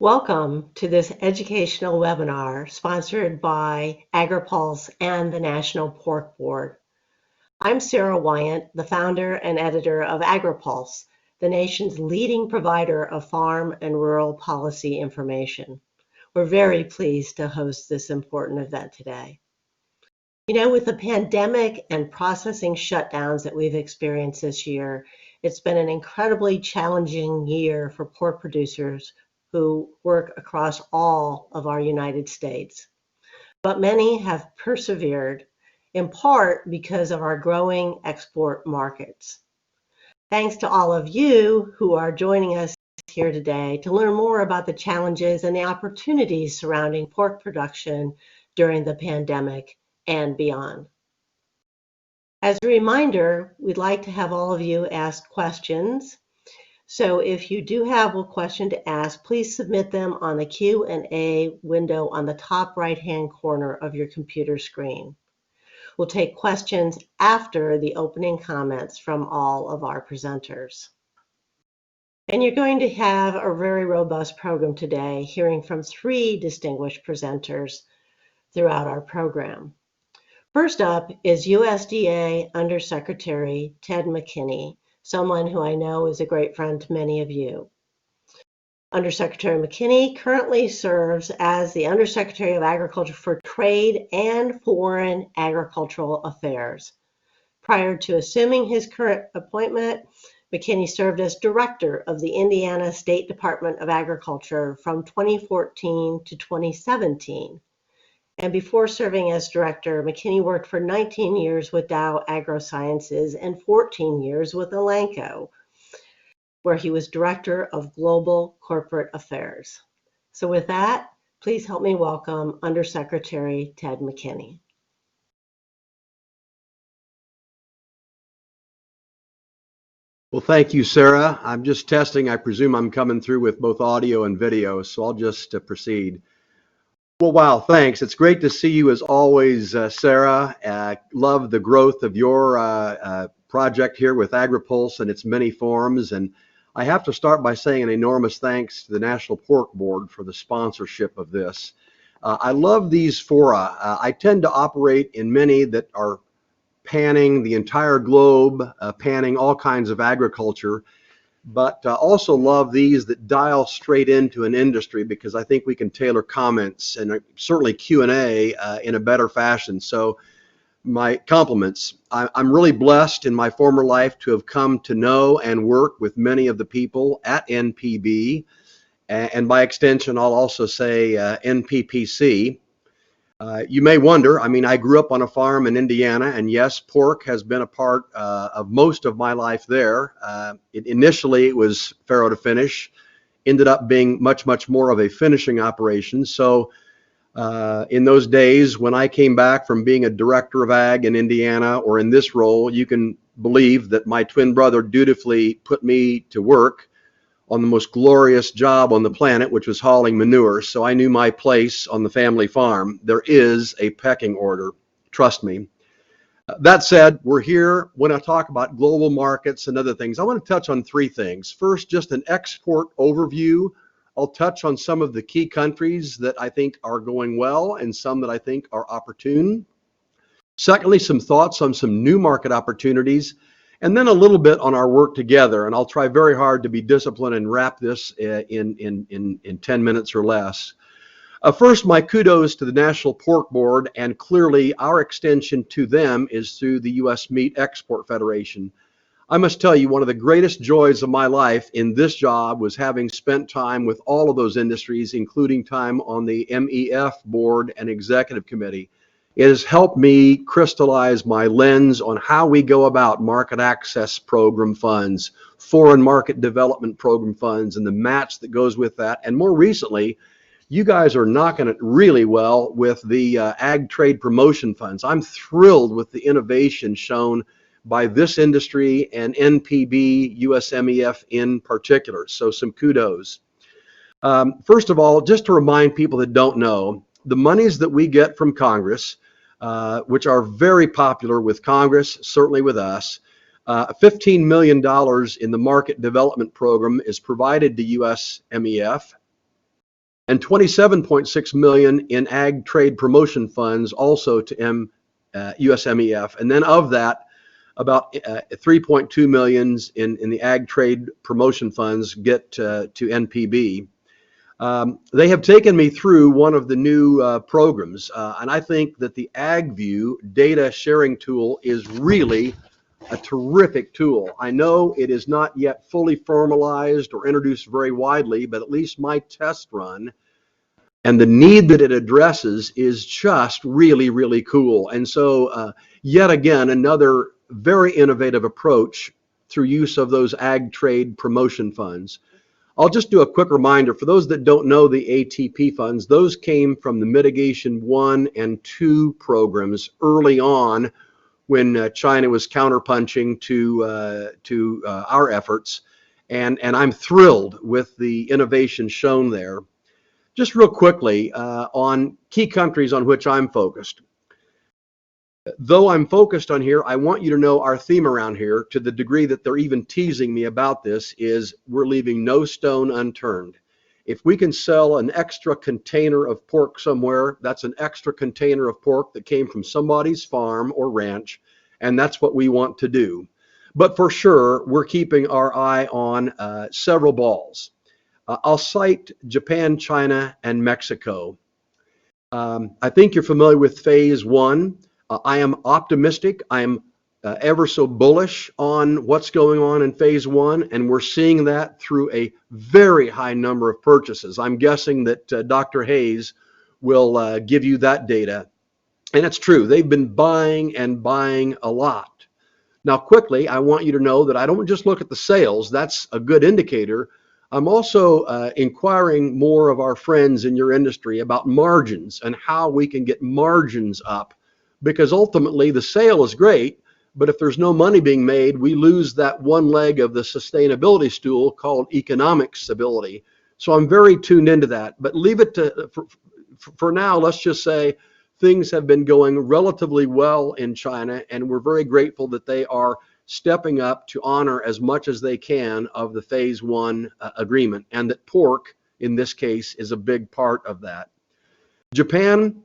Welcome to this educational webinar sponsored by Agri-Pulse and the National Pork Board. I'm Sarah Wyant, the founder and editor of Agri-Pulse, the nation's leading provider of farm and rural policy information. We're very pleased to host this important event today. With the pandemic and processing shutdowns that we've experienced this year, it's been an incredibly challenging year for pork producers who work across all of our United States. But many have persevered, in part because of our growing export markets. Thanks to all of you who are joining us here today to learn more about the challenges and the opportunities surrounding pork production during the pandemic and beyond. As a reminder, we'd like to have all of you ask questions. So if you do have a question to ask, please submit them on the Q&A window on the top right-hand corner of your computer screen. We'll take questions after the opening comments from all of our presenters. And you're going to have a very robust program today, hearing from 3 distinguished presenters throughout our program. First up is USDA Undersecretary Ted McKinney, someone who I know is a great friend to many of you. Undersecretary McKinney currently serves as the Undersecretary of Agriculture for Trade and Foreign Agricultural Affairs. Prior to assuming his current appointment, McKinney served as Director of the Indiana State Department of Agriculture from 2014 to 2017. And before serving as director, McKinney worked for 19 years with Dow AgroSciences and 14 years with Elanco, where he was Director of Global Corporate Affairs. So with that, please help me welcome Undersecretary Ted McKinney. Well, thank you, Sarah. I'm just testing. I presume I'm coming through with both audio and video, so I'll just proceed. Well, wow, thanks. It's great to see you as always, Sarah. Love the growth of your project here with Agri-Pulse and its many forms. And I have to start by saying an enormous thanks to the National Pork Board for the sponsorship of this. I love these fora. I tend to operate in many that are panning the entire globe, panning all kinds of agriculture. But also love these that dial straight into an industry, because I think we can tailor comments and certainly Q&A in a better fashion. So my compliments. I'm really blessed in my former life to have come to know and work with many of the people at NPB, and by extension I'll also say NPPC. You may wonder, I grew up on a farm in Indiana, and yes, pork has been a part of most of my life there. Initially, it was farrow to finish, ended up being much, much more of a finishing operation. So in those days, when I came back from being a director of ag in Indiana, or in this role, you can believe that my twin brother dutifully put me to work on the most glorious job on the planet, which was hauling manure. So I knew my place on the family farm. There is a pecking order, trust me. That said, we're here when I talk about global markets and other things. I want to touch on 3 things. First, just an export overview. I'll touch on some of the key countries that I think are going well and some that I think are opportune. Secondly, some thoughts on some new market opportunities. And then a little bit on our work together, and I'll try very hard to be disciplined and wrap this in 10 minutes or less. First, my kudos to the National Pork Board, and clearly our extension to them is through the U.S. Meat Export Federation. I must tell you, one of the greatest joys of my life in this job was having spent time with all of those industries, including time on the MEF board and executive committee. It has helped me crystallize my lens on how we go about market access program funds, foreign market development program funds, and the match that goes with that. And more recently, you guys are knocking it really well with the ag trade promotion funds. I'm thrilled with the innovation shown by this industry and NPB, USMEF in particular. So some kudos. First of all, just to remind people that don't know, the monies that we get from Congress, which are very popular with Congress, certainly with us, $15 million in the market development program is provided to USMEF. and 27.6 million in ag trade promotion funds also to USMEF. And then of that, about 3.2 millions in the ag trade promotion funds get to NPB. They have taken me through one of the new programs, and I think that the AgView data sharing tool is really a terrific tool. I know it is not yet fully formalized or introduced very widely, but at least my test run and the need that it addresses is just really, really cool. And so yet again, another very innovative approach through use of those ag trade promotion funds. I'll just do a quick reminder for those that don't know the ATP funds. Those came from the Mitigation 1 and 2 programs early on when China was counterpunching to our efforts. And I'm thrilled with the innovation shown there. Just real quickly on key countries on which I'm focused. Though I'm focused on here, I want you to know our theme around here, to the degree that they're even teasing me about this, is we're leaving no stone unturned. If we can sell an extra container of pork somewhere, that's an extra container of pork that came from somebody's farm or ranch, and that's what we want to do. But for sure, we're keeping our eye on several balls. I'll cite Japan, China, and Mexico. I think you're familiar with phase one. I am optimistic. I am ever so bullish on what's going on in phase one, and we're seeing that through a very high number of purchases. I'm guessing that Dr. Hayes will give you that data. And it's true, they've been buying and buying a lot. Now, quickly, I want you to know that I don't just look at the sales. That's a good indicator. I'm also inquiring more of our friends in your industry about margins and how we can get margins up, because ultimately the sale is great, but if there's no money being made, we lose that one leg of the sustainability stool called economic stability. So I'm very tuned into that, but leave it to, for now, let's just say things have been going relatively well in China, and we're very grateful that they are stepping up to honor as much as they can of the phase one agreement, and that pork, in this case, is a big part of that. Japan,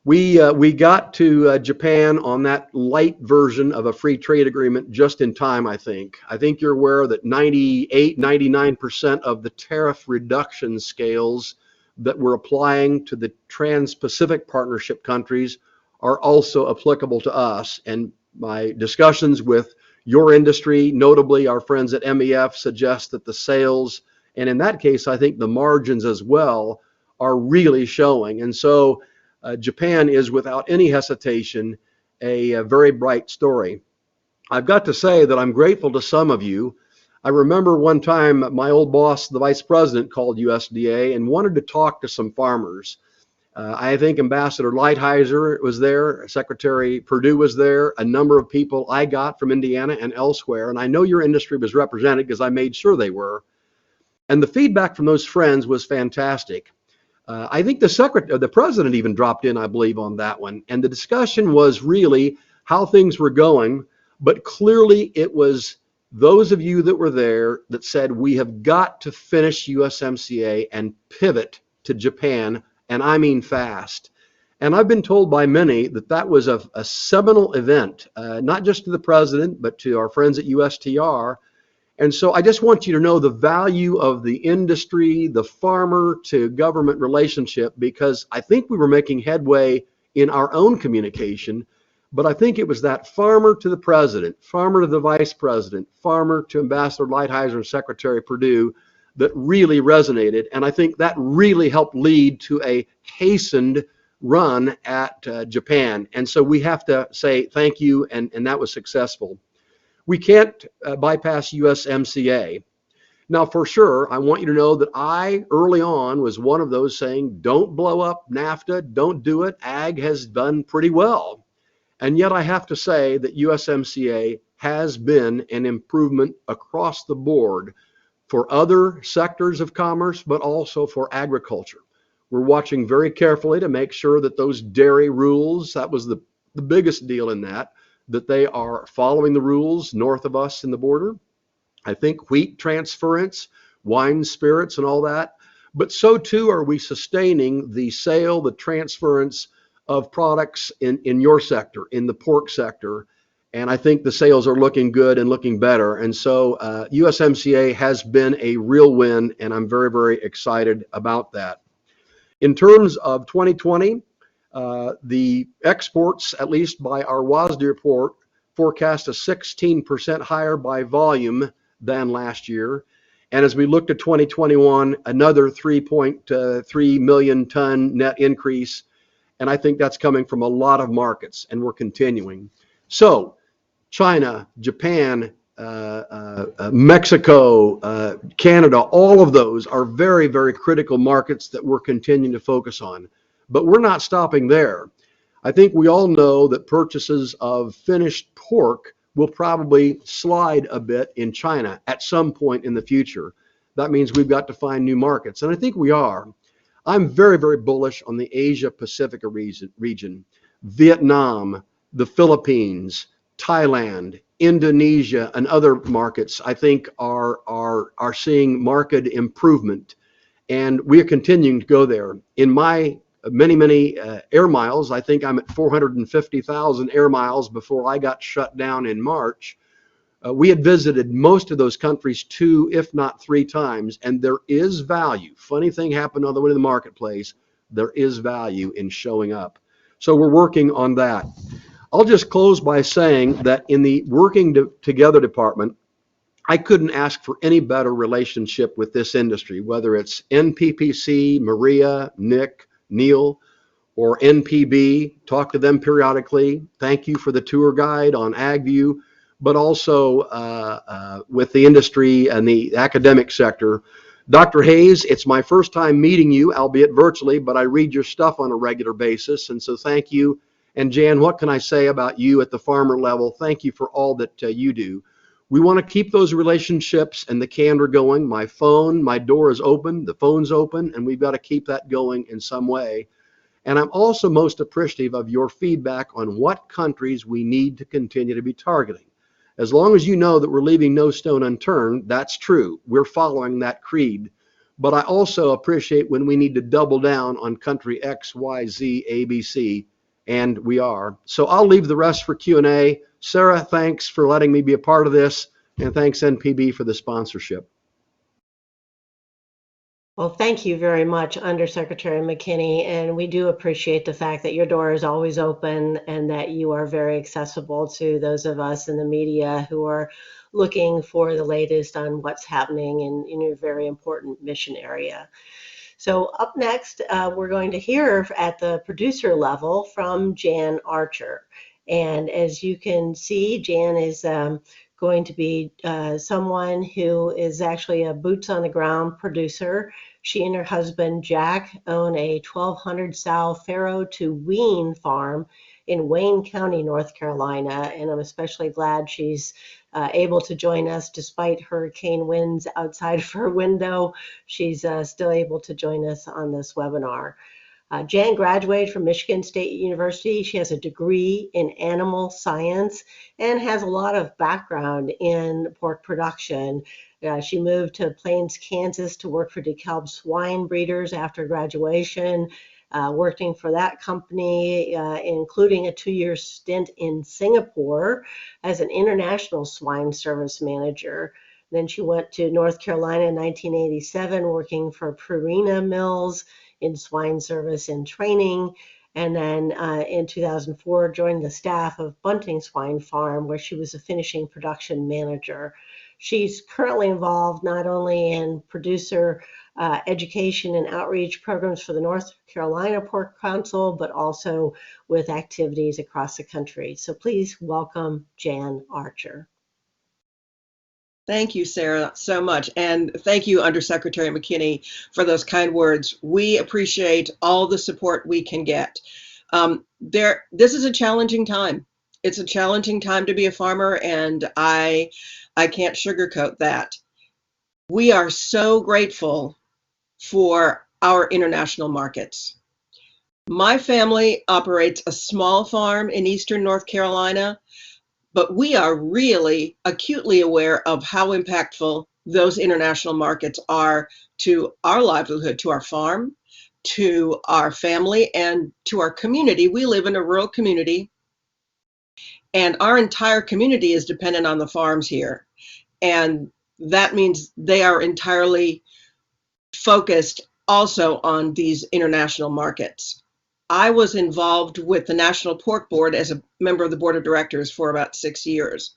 we got to Japan on that light version of a free trade agreement just in time, I think. I think you're aware that 98, 99% of the tariff reduction scales that we're applying to the Trans-Pacific Partnership countries are also applicable to us. And my discussions with your industry, notably our friends at MEF, suggest that the sales, and in that case, I think the margins as well, are really showing. And so Japan is, without any hesitation, a very bright story. I've got to say that I'm grateful to some of you. I remember one time my old boss, the vice president, called USDA and wanted to talk to some farmers. I think Ambassador Lighthizer was there, Secretary Perdue was there, a number of people I got from Indiana and elsewhere, and I know your industry was represented because I made sure they were. And the feedback from those friends was fantastic. I think the president even dropped in, I believe, on that one. And the discussion was really how things were going, but clearly it was those of you that were there that said we have got to finish USMCA and pivot to Japan, and I mean fast. And I've been told by many that that was a seminal event, not just to the president, but to our friends at USTR. And so I just want you to know the value of the industry, the farmer to government relationship, because I think we were making headway in our own communication, but I think it was that farmer to the president, farmer to the vice president, farmer to Ambassador Lighthizer and Secretary Perdue that really resonated. And I think that really helped lead to a hastened run at Japan. And so we have to say thank you, and that was successful. We can't bypass USMCA. Now, for sure, I want you to know that I, early on, was one of those saying, don't blow up NAFTA, don't do it. Ag has done pretty well. And yet I have to say that USMCA has been an improvement across the board for other sectors of commerce, but also for agriculture. We're watching very carefully to make sure that those dairy rules, that was the biggest deal in that they are following the rules north of us in the border. I think wheat transference, wine, spirits, and all that, but so too are we sustaining the sale, the transference of products in your sector, in the pork sector. And I think the sales are looking good and looking better. And so USMCA has been a real win, and I'm very, very excited about that. In terms of 2020, the exports, at least by our WASDE report, forecast a 16% higher by volume than last year. And as we look to 2021, another 3.3 million ton net increase. And I think that's coming from a lot of markets, and we're continuing. So China, Japan, Mexico, Canada, all of those are very, very critical markets that we're continuing to focus on. But we're not stopping there. I think we all know that purchases of finished pork will probably slide a bit in China at some point in the future. That means we've got to find new markets, and I think we are. I'm very, very bullish on the Asia Pacific region, Vietnam, the Philippines, Thailand, Indonesia, and other markets, I think are seeing market improvement, and we are continuing to go there. In my many air miles, I think I'm at 450,000 air miles before I got shut down in March. We had visited most of those countries 2, if not 3 times, and there is value. Funny thing happened on the way to the marketplace. There is value in showing up. So we're working on that. I'll just close by saying that in the working together department, I couldn't ask for any better relationship with this industry, whether it's NPPC, Maria, Nick, Neil, or NPB. Talk to them periodically. Thank you for the tour guide on AgView, but also with the industry and the academic sector. Dr. Hayes, it's my first time meeting you, albeit virtually, but I read your stuff on a regular basis, and so thank you. And Jan, what can I say about you at the farmer level? Thank you for all that you do. We want to keep those relationships and the candor going. My door is open, the phone's open, and we've got to keep that going in some way. And I'm also most appreciative of your feedback on what countries we need to continue to be targeting. As long as you know that we're leaving no stone unturned, that's true. We're following that creed. But I also appreciate when we need to double down on country X, Y, Z, A, B, C, and we are. So I'll leave the rest for Q&A. Sarah, thanks for letting me be a part of this, and thanks NPB for the sponsorship. Well, thank you very much, Undersecretary McKinney, and we do appreciate the fact that your door is always open and that you are very accessible to those of us in the media who are looking for the latest on what's happening in your very important mission area. So up next, we're going to hear at the producer level from Jan Archer. And as you can see, Jan is going to be someone who is actually a boots on the ground producer. She and her husband, Jack, own a 1,200 sow farrow to wean farm in Wayne County, North Carolina. And I'm especially glad she's able to join us despite hurricane winds outside of her window. She's still able to join us on this webinar. Jan graduated from Michigan State University. She has a degree in animal science and has a lot of background in pork production. She moved to Plains, Kansas to work for DeKalb swine breeders after graduation, working for that company, including a 2-year stint in Singapore as an international swine service manager. Then she went to North Carolina in 1987, working for Purina Mills in swine service and training. And then in 2004, joined the staff of Bunting Swine Farm, where she was a finishing production manager. She's currently involved not only in producer education and outreach programs for the North Carolina Pork Council, but also with activities across the country. So please welcome Jan Archer. Thank you, Sarah, so much. And thank you, Undersecretary McKinney, for those kind words. We appreciate all the support we can get. This is a challenging time. It's a challenging time to be a farmer, and I can't sugarcoat that. We are so grateful for our international markets. My family operates a small farm in eastern North Carolina, but we are really acutely aware of how impactful those international markets are to our livelihood, to our farm, to our family, and to our community. We live in a rural community, and our entire community is dependent on the farms here. And that means they are entirely focused also on these international markets. I was involved with the National Pork Board as a member of the board of directors for about 6 years.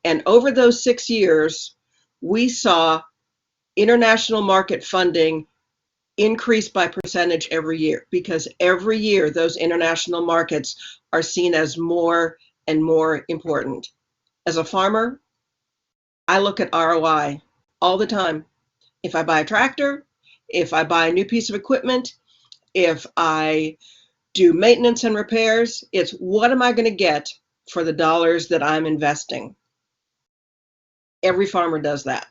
And over those 6 years, we saw international market funding increase by percentage every year, because every year those international markets are seen as more and more important. As a farmer, I look at ROI all the time. If I buy a tractor, if I buy a new piece of equipment, if I do maintenance and repairs, it's what am I going to get for the dollars that I'm investing? Every farmer does that.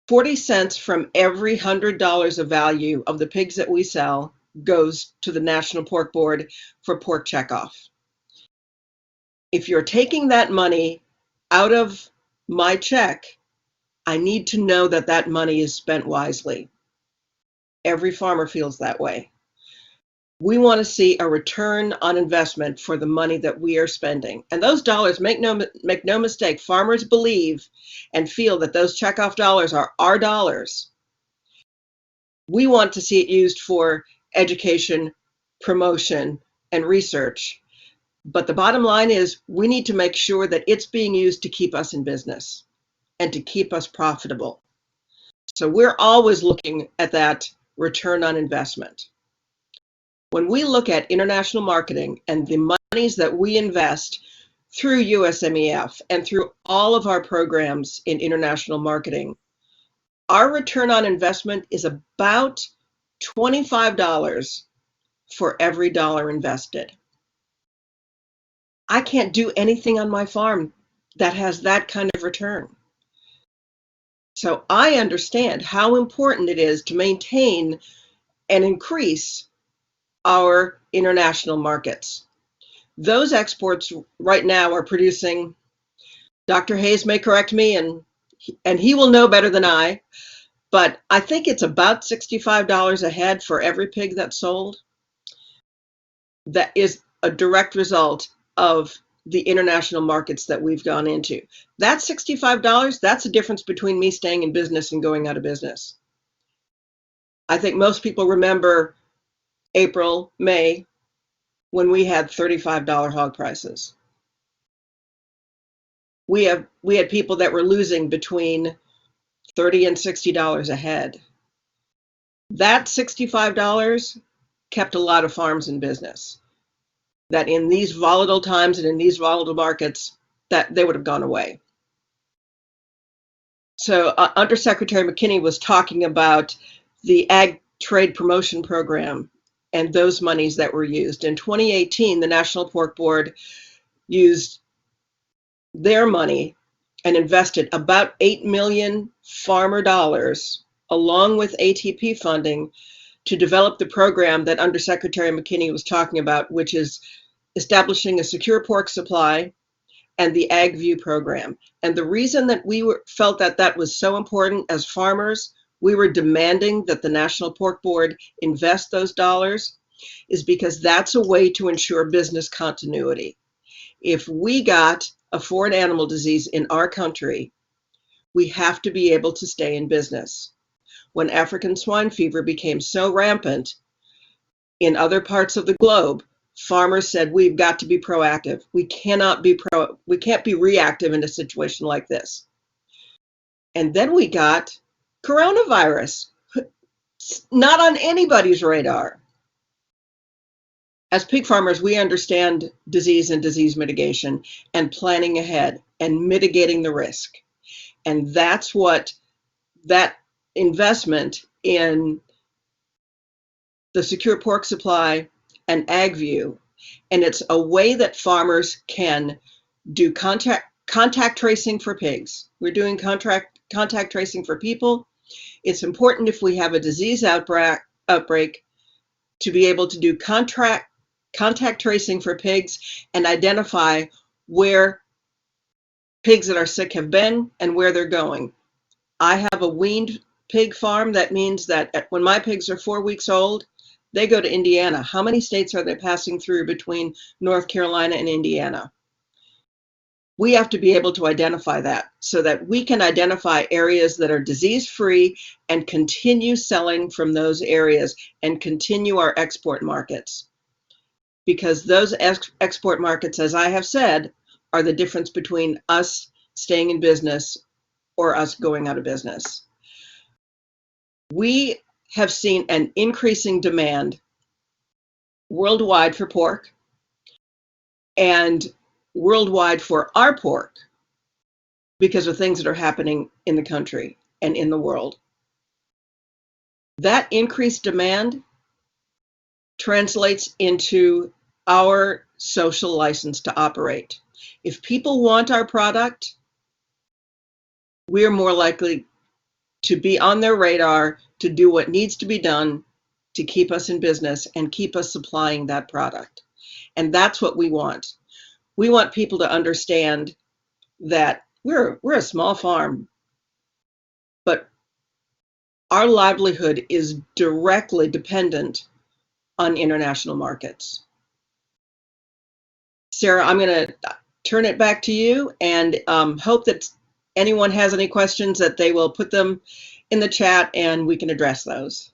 40 cents from every $100 of value of the pigs that we sell goes to the National Pork Board for pork checkoff. If you're taking that money out of my check, I need to know that that money is spent wisely. Every farmer feels that way. We want to see a return on investment for the money that we are spending. And those dollars, make no mistake, farmers believe and feel that those checkoff dollars are our dollars. We want to see it used for education, promotion, and research. But the bottom line is we need to make sure that it's being used to keep us in business and to keep us profitable. So we're always looking at that return on investment. When we look at international marketing and the monies that we invest through USMEF and through all of our programs in international marketing, our return on investment is about $25 for every dollar invested. I can't do anything on my farm that has that kind of return. So I understand how important it is to maintain and increase our international markets. Those exports right now are producing, Dr. Hayes may correct me, and he will know better than I, but I think it's about $65 a head for every pig that's sold. That is a direct result of the international markets that we've gone into. That $65, that's the difference between me staying in business and going out of business. I think most people remember April, May, when we had $35 hog prices. We had people that were losing between $30 and $60 a head. That $65 kept a lot of farms in business. That in these volatile times and in these volatile markets, that they would have gone away. So Undersecretary McKinney was talking about the Ag Trade Promotion Program and those monies that were used. In 2018, the National Pork Board used their money and invested about $8 million farmer dollars along with ATP funding to develop the program that Undersecretary McKinney was talking about, which is establishing a secure pork supply and the AgView program. And the reason that we felt that that was so important as farmers, we were demanding that the National Pork Board invest those dollars, is because that's a way to ensure business continuity. If we got a foreign animal disease in our country, we have to be able to stay in business. When African swine fever became so rampant in other parts of the globe, farmers said we've got to be proactive. We can't be reactive in a situation like this. And then we got coronavirus, not on anybody's radar. As pig farmers, we understand disease and disease mitigation and planning ahead and mitigating the risk. And that's what that investment in the secure pork supply and AgView, and it's a way that farmers can do contact tracing for pigs. We're doing contact tracing for people. It's important if we have a disease outbreak to be able to do contact tracing for pigs and identify where pigs that are sick have been and where they're going. I have a weaned pig farm. That means that when my pigs are 4 weeks old, they go to Indiana. How many states are they passing through between North Carolina and Indiana? We have to be able to identify that so that we can identify areas that are disease-free and continue selling from those areas and continue our export markets. Because those export markets, as I have said, are the difference between us staying in business or us going out of business. We have seen an increasing demand worldwide for pork and worldwide for our pork because of things that are happening in the country and in the world. That increased demand translates into our social license to operate. If people want our product, we're more likely to be on their radar to do what needs to be done to keep us in business and keep us supplying that product. And that's what we want. We want people to understand that we're a small farm, but our livelihood is directly dependent on international markets. Sarah, I'm going to turn it back to you and hope that anyone has any questions that they will put them in the chat and we can address those.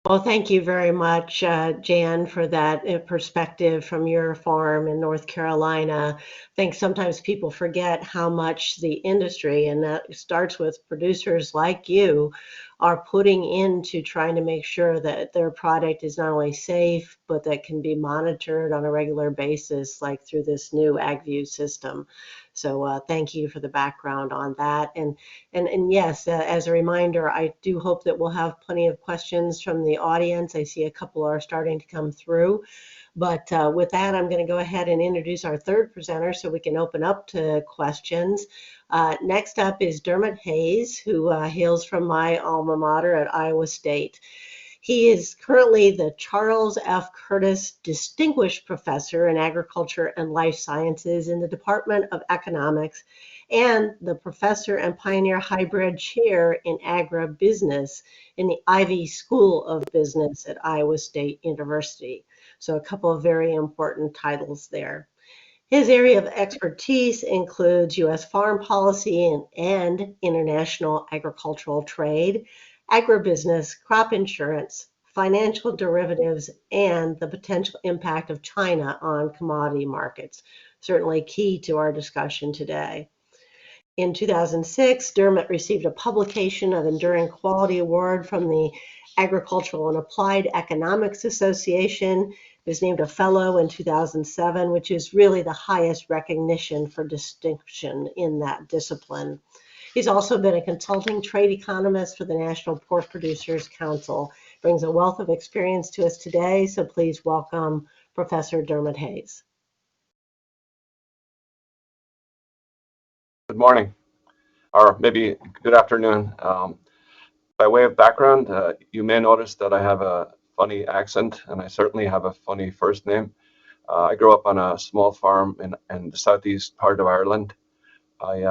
Well, thank you very much, Jan, for that perspective from your farm in North Carolina. I think sometimes people forget how much the industry, and that starts with producers like you, are putting into trying to make sure that their product is not only safe, but that can be monitored on a regular basis, like through this new AgView system. So thank you for the background on that. And yes, as a reminder, I do hope that we'll have plenty of questions from the audience. I see a couple are starting to come through. But with that, I'm going to go ahead and introduce our third presenter so we can open up to questions. Next up is Dermot Hayes, who hails from my alma mater at Iowa State. He is currently the Charles F. Curtis Distinguished Professor in Agriculture and Life Sciences in the Department of Economics and the Professor and Pioneer Hybrid Chair in Agribusiness in the Ivy School of Business at Iowa State University. So a couple of very important titles there. His area of expertise includes U.S. foreign policy and international agricultural trade, agribusiness, crop insurance, financial derivatives, and the potential impact of China on commodity markets. Certainly key to our discussion today. In 2006, Dermot received a Publication of Enduring Quality Award from the Agricultural and Applied Economics Association. He was named a fellow in 2007, which is really the highest recognition for distinction in that discipline. He's also been a consulting trade economist for the National Pork Producers Council. Brings a wealth of experience to us today, so please welcome Professor Dermot Hayes. Good morning, or maybe good afternoon. By way of background, you may notice that I have a funny accent, and I certainly have a funny first name. I grew up on a small farm in the southeast part of Ireland. I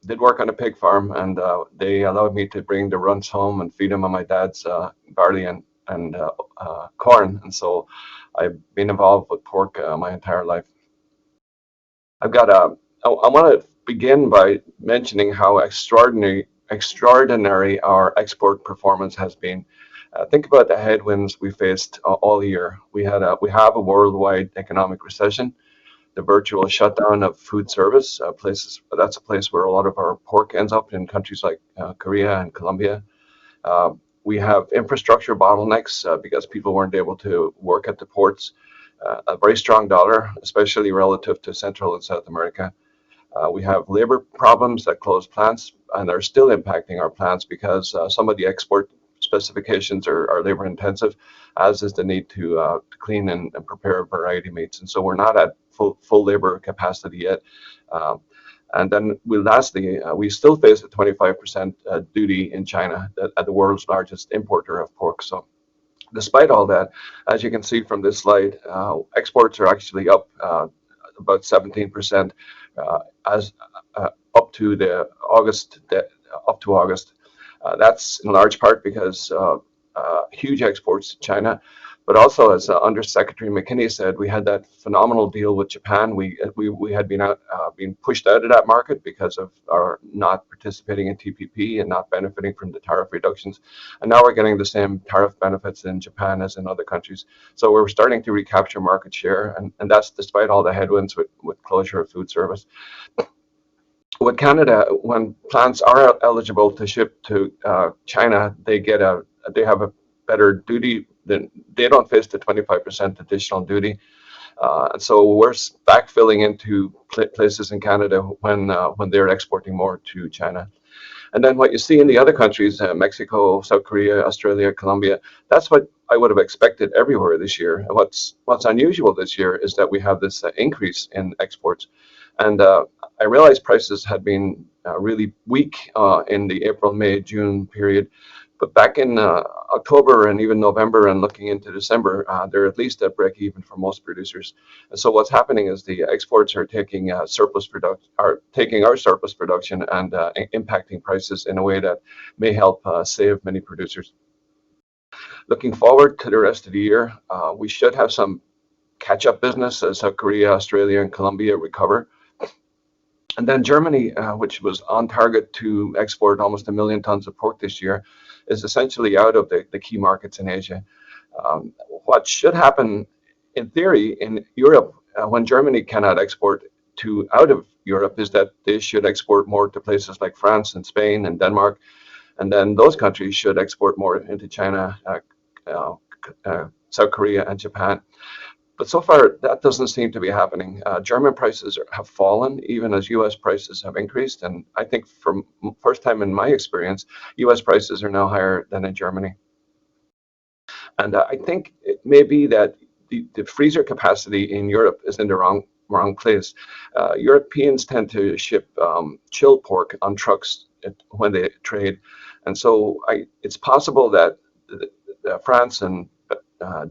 did work on a pig farm, and they allowed me to bring the runts home and feed them on my dad's barley and corn, and so I've been involved with pork my entire life. I want to begin by mentioning how extraordinary our export performance has been. Think about the headwinds we faced all year. We have a worldwide economic recession, the virtual shutdown of food service that's a place where a lot of our pork ends up in countries like Korea and Colombia. We have infrastructure bottlenecks because people weren't able to work at the ports. A very strong dollar, especially relative to Central and South America. We have labor problems that close plants and are still impacting our plants because some of the export specifications are labor intensive, as is the need to clean and prepare variety meats. And so we're not at full labor capacity yet. And then we still face a 25% duty in China, at the world's largest importer of pork. So despite all that, as you can see from this slide, exports are actually up about 17% as up to August. That's in large part because huge exports to China, but also, as Undersecretary McKinney said, we had that phenomenal deal with Japan. We had been pushed out of that market because of our not participating in TPP and not benefiting from the tariff reductions, and now we're getting the same tariff benefits in Japan as in other countries. So we're starting to recapture market share, and that's despite all the headwinds with closure of food service. With Canada, when plants are eligible to ship to China, they have a better duty. They don't face the 25% additional duty. And so we're backfilling into places in Canada when they're exporting more to China. And then what you see in the other countries, Mexico, South Korea, Australia, Colombia, that's what I would have expected everywhere this year. What's unusual this year is that we have this increase in exports. And I realized prices had been really weak in the April, May, June period. But back in October and even November and looking into December, they're at least at break even for most producers. And so what's happening is the exports are taking our surplus production and impacting prices in a way that may help save many producers. Looking forward to the rest of the year, we should have some catch-up business as South Korea, Australia, and Colombia recover. And then Germany, which was on target to export almost 1 million tons of pork this year, is essentially out of the key markets in Asia. What should happen in theory in Europe when Germany cannot export out of Europe is that they should export more to places like France and Spain and Denmark, and then those countries should export more into China, South Korea, and Japan. But so far, that doesn't seem to be happening. German prices have fallen, even as U.S. prices have increased. And I think for the first time in my experience, U.S. prices are now higher than in Germany. And I think it may be that the freezer capacity in Europe is in the wrong place. Europeans tend to ship chilled pork on trucks when they trade. And so it's possible that France and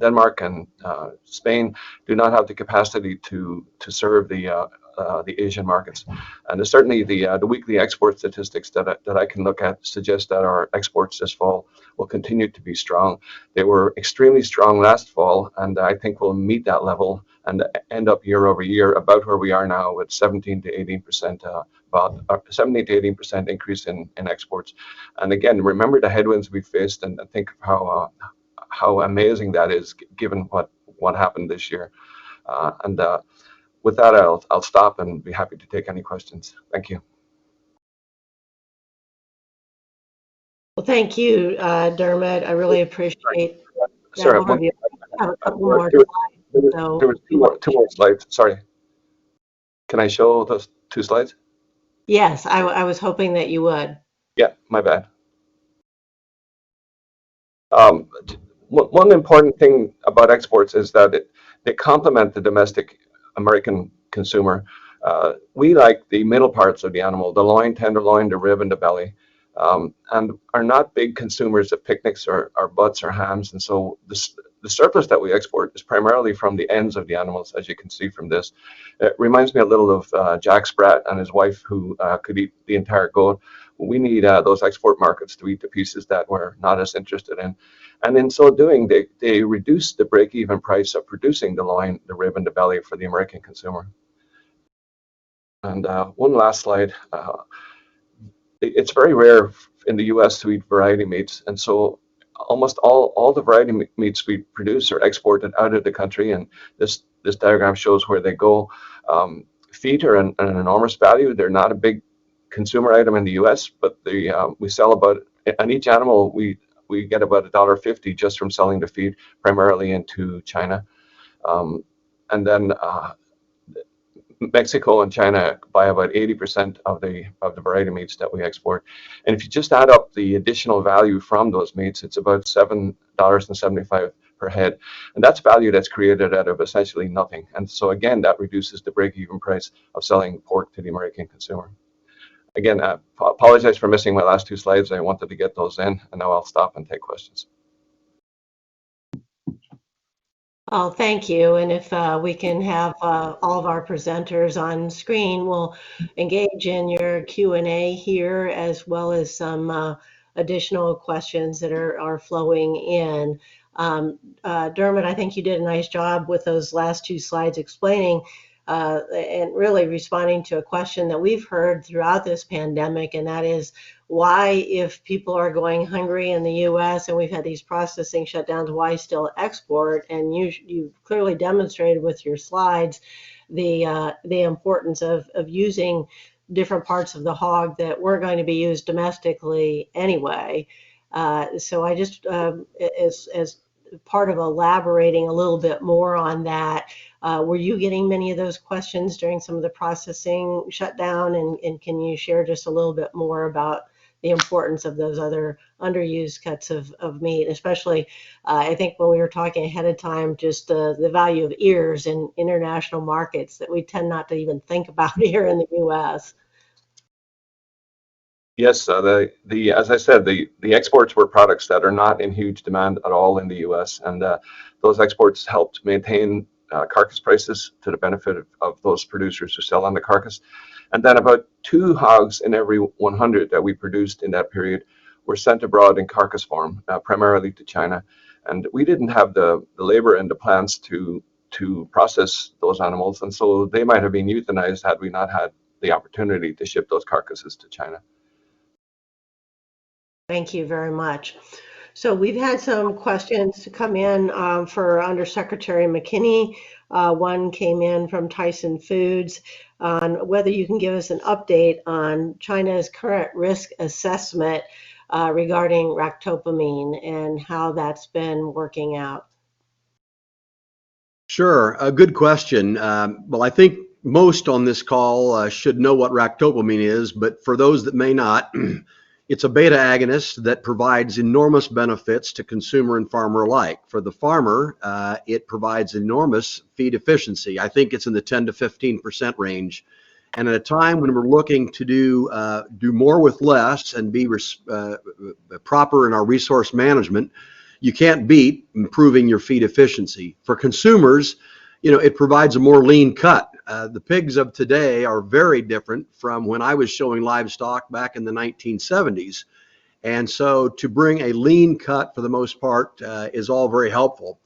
Denmark and Spain do not have the capacity to serve the Asian markets, and certainly the weekly export statistics that I can look at suggest that our exports this fall will continue to be strong. They were extremely strong last fall, and I think we'll meet that level and end up year over year about where we are now with 17 to 18%, about 17 to 18% increase in exports. And again, remember the headwinds we faced, and think of how amazing that is given what happened this year. And with that, I'll stop and be happy to take any questions. Thank you. Well, thank you, Dermot. I really appreciate that Sorry, overview. I have a couple more there slides. was two more slides. Sorry. Can I show those 2 slides? Yes, I was hoping that you would. Yeah, my bad. One important thing about exports is that they complement the domestic American consumer. We like the middle parts of the animal, the loin, tenderloin, the rib, and the belly, and are not big consumers of picnics or butts or hams. And so the surplus that we export is primarily from the ends of the animals, as you can see from this. It reminds me a little of Jack Sprat and his wife, who could eat the entire goat. We need those export markets to eat the pieces that we're not as interested in. And in so doing, they reduce the break-even price of producing the loin, the rib, and the belly for the American consumer. And one last slide. It's very rare in the U.S. to eat variety meats, and so almost all the variety meats we produce are exported out of the country. And this diagram shows where they go. Feet are an enormous value. They're not a big consumer item in the U.S., but we sell about, on each animal, we get about $1.50 just from selling the feed, primarily into China. And then Mexico and China buy about 80% of the variety meats that we export. And if you just add up the additional value from those meats, it's about $7.75 per head. And that's value that's created out of essentially nothing. And so again, that reduces the break-even price of selling pork to the American consumer. Again, I apologize for missing my last 2 slides. I wanted to get those in, and now I'll stop and take questions. Oh, thank you. And if we can have all of our presenters on screen, we'll engage in your Q&A here as well as some additional questions that are flowing in. Dermot, I think you did a nice job with those last two slides explaining and really responding to a question that we've heard throughout this pandemic, and that is why, if people are going hungry in the U.S. and we've had these processing shutdowns, why still export? And you clearly demonstrated with your slides the importance of using different parts of the hog that weren't going to be used domestically anyway. So I just, as part of elaborating a little bit more on that, were you getting many of those questions during some of the processing shutdown? And can you share just a little bit more about the importance of those other underused cuts of meat, especially I think when we were talking ahead of time, just the value of ears in international markets that we tend not to even think about here in the U.S. Yes, as I said, the exports were products that are not in huge demand at all in the U.S., and those exports helped maintain carcass prices to the benefit of those producers who sell on the carcass. And then about 2 hogs in every 100 that we produced in that period were sent abroad in carcass form, primarily to China. And we didn't have the labor and the plants to process those animals, and so they might have been euthanized had we not had the opportunity to ship those carcasses to China. Thank you very much. So we've had some questions come in for Undersecretary McKinney. One came in from Tyson Foods on whether you can give us an update on China's current risk assessment regarding ractopamine and how that's been working out. Sure, a good question. Well, I think most on this call should know what ractopamine is, but for those that may not, it's a beta agonist that provides enormous benefits to consumer and farmer alike. For the farmer, it provides enormous feed efficiency. I think it's in the 10 to 15% range. And at a time when we're looking to do more with less and be proper in our resource management, you can't beat improving your feed efficiency. For consumers, it provides a more lean cut. The pigs of today are very different from when I was showing livestock back in the 1970s. And so to bring a lean cut for the most part is all very helpful.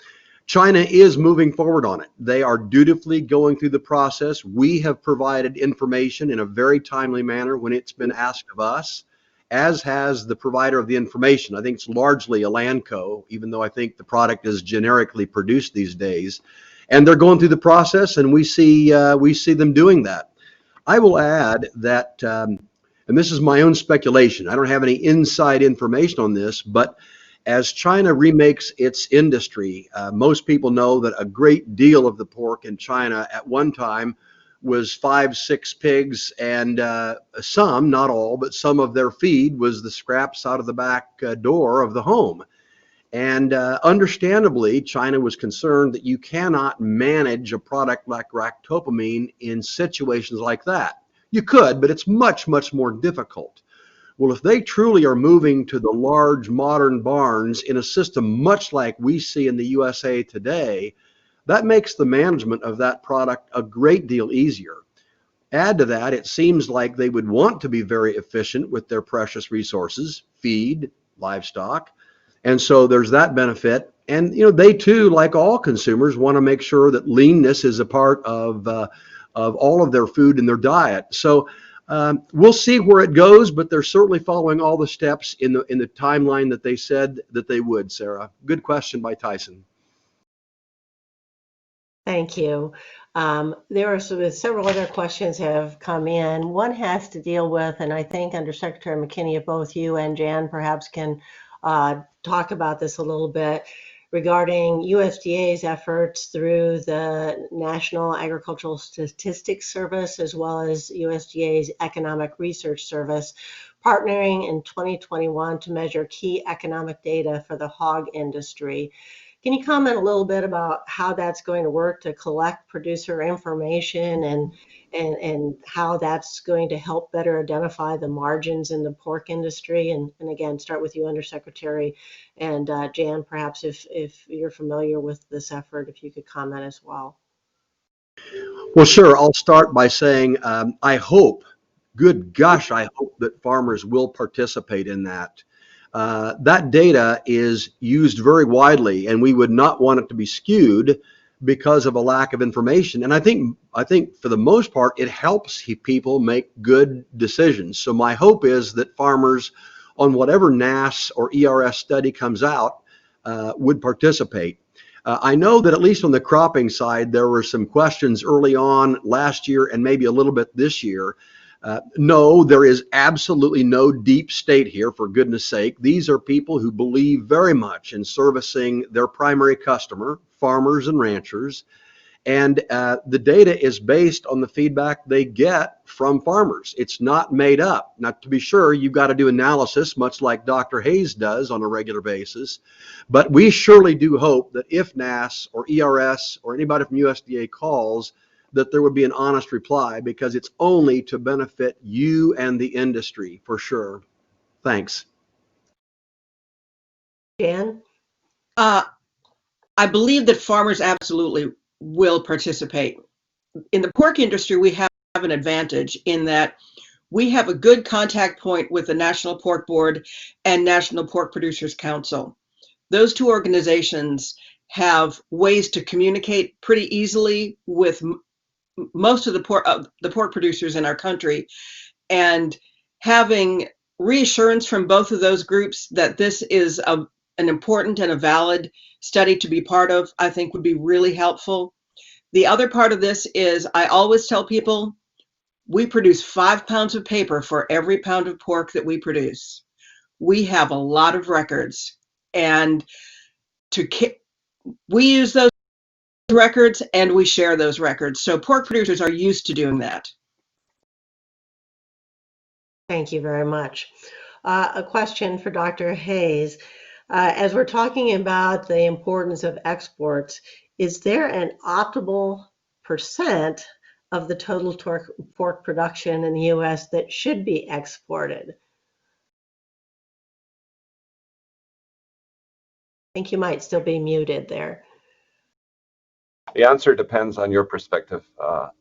China is moving forward on it. They are dutifully going through the process. We have provided information in a very timely manner when it's been asked of us, as has the provider of the information. I think it's largely Elanco, even though I think the product is generically produced these days. And they're going through the process, and we see them doing that. I will add that, and this is my own speculation, I don't have any inside information on this, but as China remakes its industry, most people know that a great deal of the pork in China at one time was 5, 6 pigs, and some, not all, but some of their feed was the scraps out of the back door of the home. And understandably, China was concerned that you cannot manage a product like ractopamine in situations like that. You could, but it's much, much more difficult. Well, if they truly are moving to the large modern barns in a system much like we see in the USA today, that makes the management of that product a great deal easier. Add to that, it seems like they would want to be very efficient with their precious resources, feed, livestock. And so there's that benefit. And they too, like all consumers, want to make sure that leanness is a part of all of their food and their diet. So we'll see where it goes, but they're certainly following all the steps in the timeline that they said that they would, Sarah. Good question by Tyson. Thank you. There are several other questions have come in. One has to deal with, and I think Undersecretary McKinney, if both you and Jan perhaps can talk about this a little bit, regarding USDA's efforts through the National Agricultural Statistics Service as well as USDA's Economic Research Service, partnering in 2021 to measure key economic data for the hog industry. Can you comment a little bit about how that's going to work to collect producer information and how that's going to help better identify the margins in the pork industry? And again, start with you, Undersecretary, and Jan, perhaps if you're familiar with this effort, if you could comment as well. Well, sure. I'll start by saying I hope, good gosh, I hope that farmers will participate in that. That data is used very widely, and we would not want it to be skewed because of a lack of information. And I think for the most part, it helps people make good decisions. So my hope is that farmers, on whatever NASS or ERS study comes out, would participate. I know that at least on the cropping side, there were some questions early on last year and maybe a little bit this year. No, there is absolutely no deep state here, for goodness sake. These are people who believe very much in servicing their primary customer, farmers and ranchers. And the data is based on the feedback they get from farmers. It's not made up. Now, to be sure, you've got to do analysis, much like Dr. Hayes does on a regular basis. But we surely do hope that if NASS or ERS or anybody from USDA calls, that there would be an honest reply, because it's only to benefit you and the industry, for sure. Thanks. Jan? I believe that farmers absolutely will participate. In the pork industry, we have an advantage in that we have a good contact point with the National Pork Board and National Pork Producers Council. Those two organizations have ways to communicate pretty easily with most of the pork producers in our country, and having reassurance from both of those groups that this is an important and a valid study to be part of, I think would be really helpful. The other part of this is I always tell people we produce 5 pounds of paper for every pound of pork that we produce. We have a lot of records, and we use those records and we share those records. So pork producers are used to doing that. Thank you very much. A question for Dr. Hayes. As we're talking about the importance of exports, is there an optimal percent of the total pork production in the U.S. that should be exported? I think you might still be muted there. The answer depends on your perspective.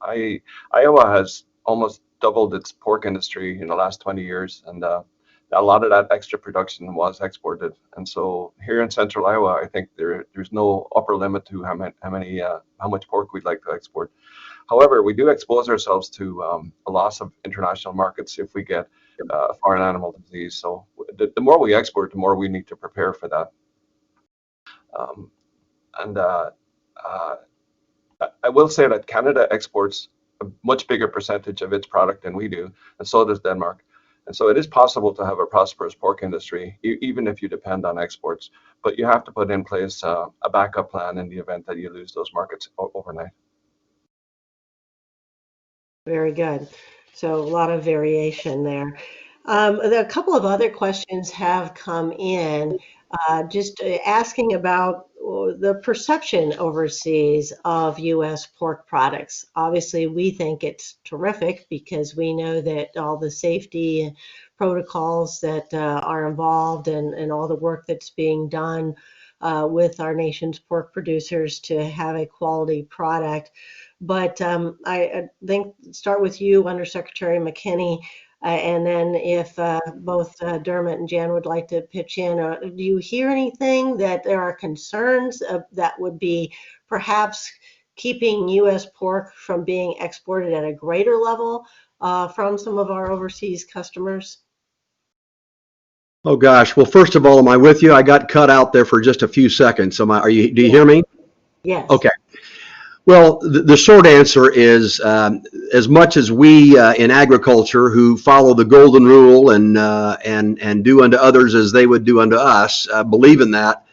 Iowa has almost doubled its pork industry in the last 20 years, and a lot of that extra production was exported. And so here in central Iowa, I think there's no upper limit to how much pork we'd like to export. However, we do expose ourselves to a loss of international markets if we get foreign animal disease. So the more we export, the more we need to prepare for that. I will say that Canada exports a much bigger percentage of its product than we do, and so does Denmark. And so it is possible to have a prosperous pork industry, even if you depend on exports. But you have to put in place a backup plan in the event that you lose those markets overnight. Very good. So a lot of variation there. A couple of other questions have come in, just asking about the perception overseas of U.S. pork products. Obviously, we think it's terrific because we know that all the safety protocols that are involved and all the work that's being done with our nation's pork producers to have a quality product. But I think start with you, Undersecretary McKinney, and then if both Dermot and Jan would like to pitch in, do you hear anything that there are concerns that would be perhaps keeping U.S. pork from being exported at a greater level from some of our overseas customers? Oh gosh. Well, first of all, am I with you? I got cut out there for just a few seconds. Do you hear me? Yes. Okay. Well, the short answer is as much as we in agriculture who follow the golden rule and do unto others as they would do unto us, believe in that,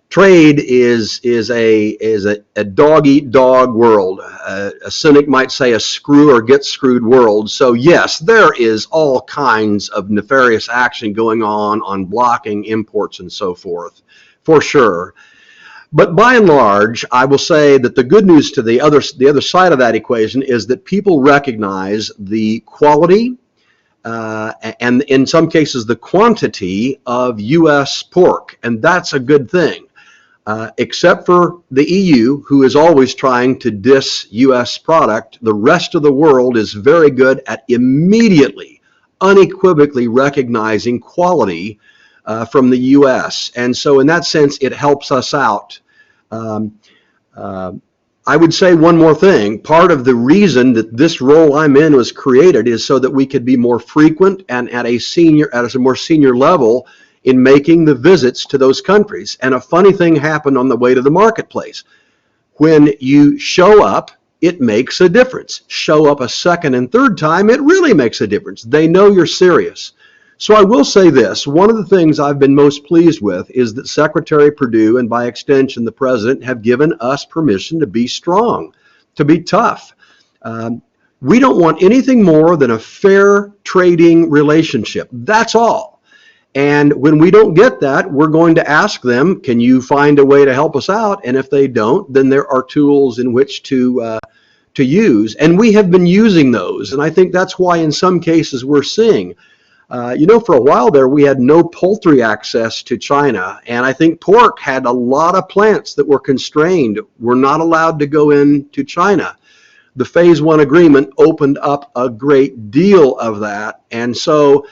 trade is a dog eat dog world. A cynic might say a screw or get screwed world. So yes, there is all kinds of nefarious action going on blocking imports and so forth, for sure. But by and large, I will say that the good news to the other side of that equation is that people recognize the quality and in some cases the quantity of U.S. pork, and that's a good thing. Except for the EU, who is always trying to diss U.S. product, the rest of the world is very good at immediately, unequivocally recognizing quality from the U.S. And so in that sense, it helps us out. Um, uh, I would say one more thing. Part of the reason that this role I'm in was created is so that we could be more frequent and at a more senior level in making the visits to those countries. And a funny thing happened on the way to the marketplace. When you show up, it makes a difference. Show up a second and third time, it really makes a difference. They know you're serious. So I will say this, one of the things I've been most pleased with is that Secretary Perdue and by extension the President have given us permission to be strong, to be tough. We don't want anything more than a fair trading relationship. That's all. And when we don't get that, we're going to ask them, can you find a way to help us out? And if they don't, then there are tools in which to use. And we have been using those. And I think that's why in some cases we're seeing for a while there, we had no poultry access to China. And I think pork had a lot of plants that were constrained, were not allowed to go into China. The Phase 1 agreement opened up a great deal of that. And so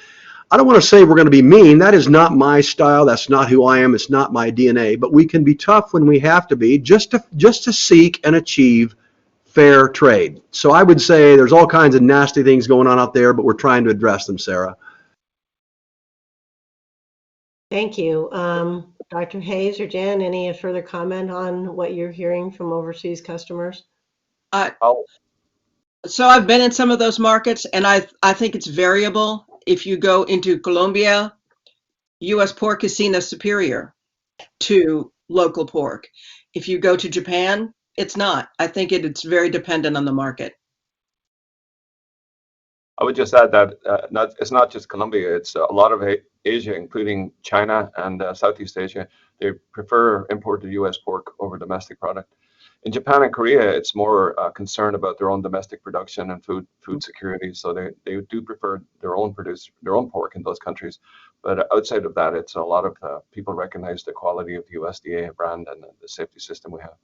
I don't want to say we're going to be mean. That is not my style. That's not who I am. It's not my DNA. But we can be tough when we have to be, just to seek and achieve fair trade. So I would say there's all kinds of nasty things going on out there, but we're trying to address them, Sarah. Thank you. Dr. Hayes or Jan, any further comment on what you're hearing from overseas customers? So I've been in some of those markets, and I think it's variable. If you go into Colombia, U.S. pork is seen as superior to local pork. If you go to Japan, it's not. I think it's very dependent on the market. I would just add that it's not just Colombia, it's a lot of Asia, including China and Southeast Asia. They prefer imported U.S. pork over domestic product. In Japan and Korea, it's more concerned about their own domestic production and food security, so they do prefer their own pork in those countries. But outside of that, it's a lot of people recognize the quality of the USDA brand and the safety system we have.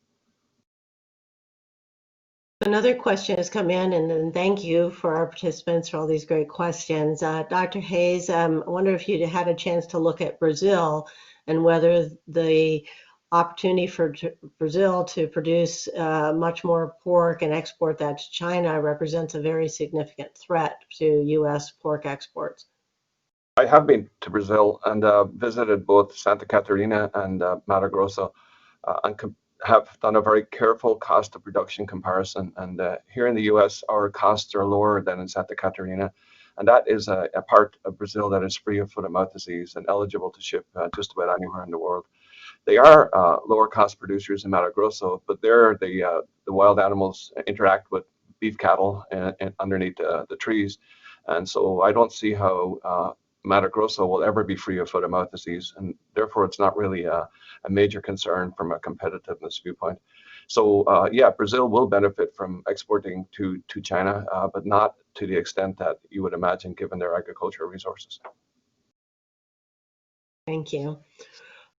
Another question has come in, and thank you for our participants for all these great questions. Dr. Hayes, I wonder if you had a chance to look at Brazil and whether the opportunity for Brazil to produce much more pork and export that to China represents a very significant threat to U.S. pork exports. I have been to Brazil and visited both Santa Catarina and Mato Grosso and have done a very careful cost of production comparison. And here in the US, our costs are lower than in Santa Catarina. And that is a part of Brazil that is free of foot and mouth disease and eligible to ship just about anywhere in the world. They are lower cost producers in Mato Grosso, but there the wild animals interact with beef cattle and underneath the trees. And so I don't see how Mato Grosso will ever be free of foot and mouth disease, and therefore it's not really a major concern from a competitiveness viewpoint. So Brazil will benefit from exporting to China, but not to the extent that you would imagine given their agricultural resources. Thank you.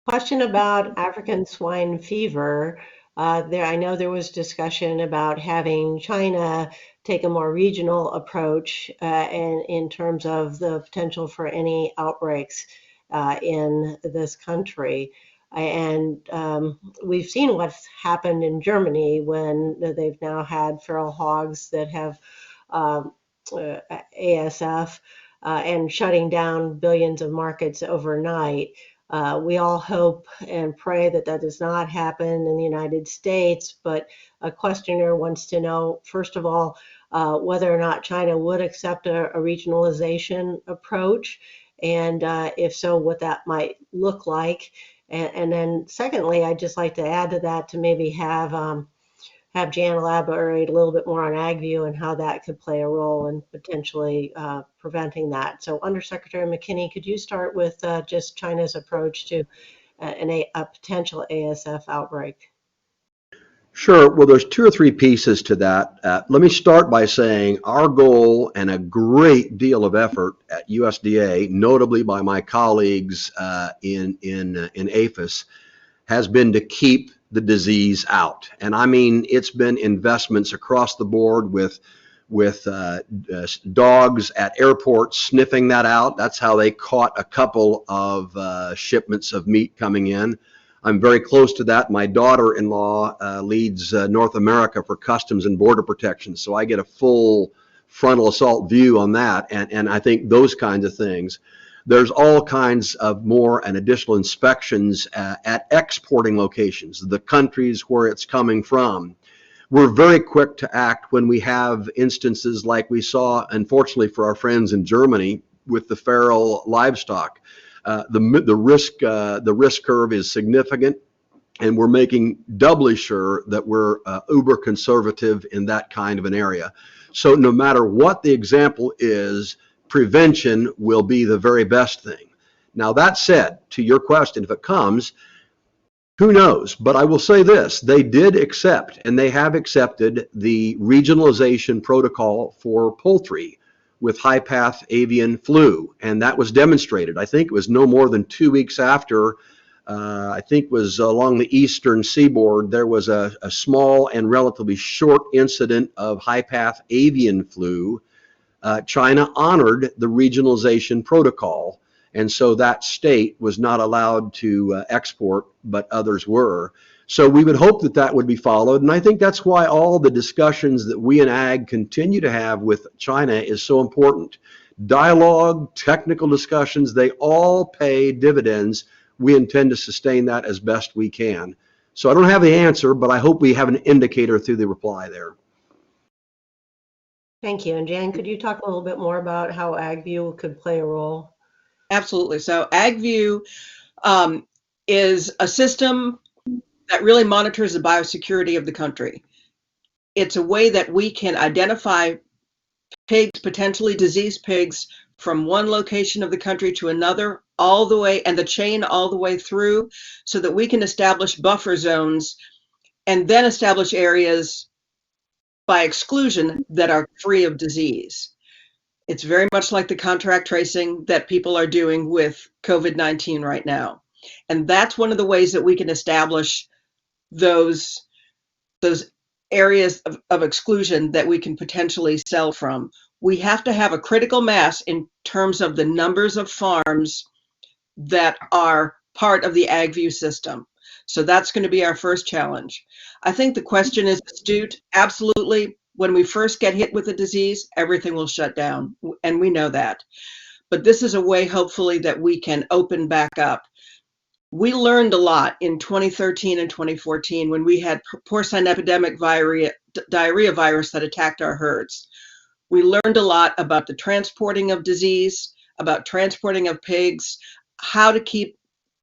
Question about African swine fever. I know there was discussion about having China take a more regional approach in terms of the potential for any outbreaks in this country. And we've seen what's happened in Germany when they've now had feral hogs that have ASF and shutting down billions of markets overnight. We all hope and pray that that does not happen in the United States, but a questioner wants to know, first of all, whether or not China would accept a regionalization approach, and if so, what that might look like. And then secondly, I'd just like to add to that to maybe have Jan elaborate a little bit more on AgView and how that could play a role in potentially preventing that. So Undersecretary McKinney, could you start with just China's approach to a potential ASF outbreak? Sure. Well, there's two or three pieces to that. Let me start by saying our goal and a great deal of effort at USDA, notably by my colleagues in APHIS, has been to keep the disease out. And I mean, it's been investments across the board with dogs at airports sniffing that out. That's how they caught a couple of shipments of meat coming in. I'm very close to that. My daughter-in-law leads North America for Customs and Border Protection, so I get a full frontal assault view on that, and I think those kinds of things. There's all kinds of more and additional inspections at exporting locations, the countries where it's coming from. We're very quick to act when we have instances like we saw, unfortunately for our friends in Germany, with the feral livestock. The risk curve is significant, and we're making doubly sure that we're uber conservative in that kind of an area. So no matter what the example is, prevention will be the very best thing. Now, that said, to your question, if it comes, who knows? But I will say this, they did accept, and they have accepted, the regionalization protocol for poultry with high-path avian flu, and that was demonstrated. I think it was no more than 2 weeks after, I think it was along the eastern seaboard, there was a small and relatively short incident of high-path avian flu. China honored the regionalization protocol, and so that state was not allowed to export, but others were. So we would hope that that would be followed, and I think that's why all the discussions that we in Ag continue to have with China is so important. Dialogue, technical discussions, they all pay dividends. We intend to sustain that as best we can. So I don't have the answer, but I hope we have an indicator through the reply there. Thank you. And Jan, could you talk a little bit more about how AgView could play a role? Absolutely. So AgView is a system that really monitors the biosecurity of the country. It's a way that we can identify pigs, potentially diseased pigs, from one location of the country to another, all the way, and the chain all the way through, so that we can establish buffer zones and then establish areas by exclusion that are free of disease. It's very much like the contract tracing that people are doing with COVID-19 right now. And that's one of the ways that we can establish those areas of exclusion that we can potentially sell from. We have to have a critical mass in terms of the numbers of farms that are part of the AgView system. So that's going to be our first challenge. I think the question is astute. Absolutely. When we first get hit with a disease, everything will shut down, and we know that. But this is a way, hopefully, that we can open back up. We learned a lot in 2013 and 2014 when we had porcine epidemic diarrhea virus that attacked our herds. We learned a lot about the transporting of disease, about transporting of pigs, how to keep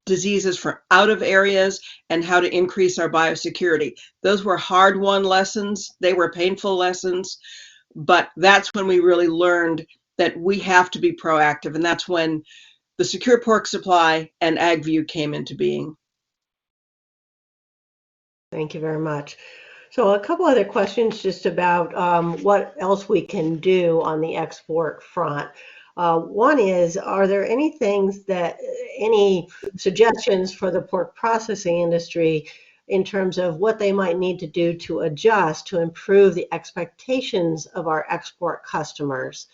diseases from out of areas, and how to increase our biosecurity. Those were hard-won lessons. They were painful lessons, but that's when we really learned that we have to be proactive, and that's when the Secure Pork Supply and AgView came into being. Thank you very much. So a couple other questions just about what else we can do on the export front. One is, are there any suggestions for the pork processing industry in terms of what they might need to do to adjust to improve the expectations of our export customers?